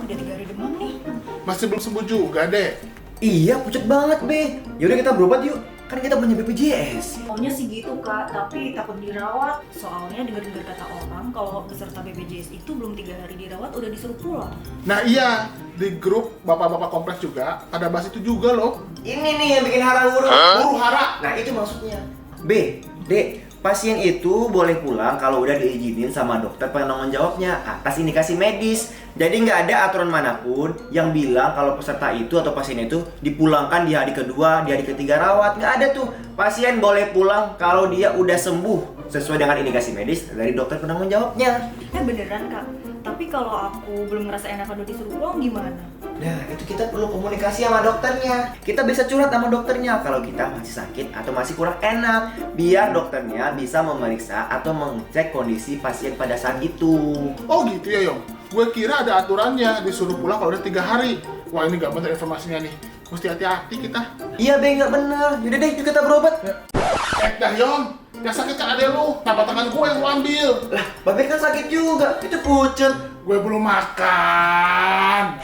udah 3 hari demam nih. Masih belum sembuh juga, Dek. Iya, pucat banget, Be. Yaudah kita berobat yuk. Kan kita punya BPJS. Maunya sih gitu kak, tapi takut dirawat. Soalnya dengar-dengar kata orang kalau peserta BPJS itu belum 3 hari dirawat udah disuruh pulang. Nah iya, di grup bapak-bapak kompleks juga ada bahas itu juga loh. Ini nih yang bikin hara-huru. Huru hara. Nah, itu maksudnya. B, D, pasien itu boleh pulang kalau udah diizinin sama dokter penanggung jawabnya atas indikasi medis. Jadi nggak ada aturan manapun yang bilang kalau peserta itu atau pasien itu dipulangkan di hari kedua, di hari ketiga rawat. Nggak ada tuh. Pasien boleh pulang kalau dia udah sembuh sesuai dengan indikasi medis dari dokter penanggung jawabnya. Beneran kak, tapi kalau aku belum ngerasa enak udah disuruh pulang gimana? Nah, itu kita perlu komunikasi sama dokternya. Kita bisa curhat sama dokternya kalau kita masih sakit atau masih kurang enak. Biar dokternya bisa memeriksa atau mengecek kondisi pasien pada saat itu. Oh gitu ya, Yong. Gue kira ada aturannya, disuruh pulang kalau udah 3 hari. Wah, ini gak bener informasinya nih. Mesti hati-hati kita. Iya, Be, nggak bener. Yaudah deh, yuk kita berobat. Dah, Yong. Yang sakit kan adek lu. Kenapa tangan gue yang lu ambil? Lah, Babe kan sakit juga. Itu pucet. Gue belum makan.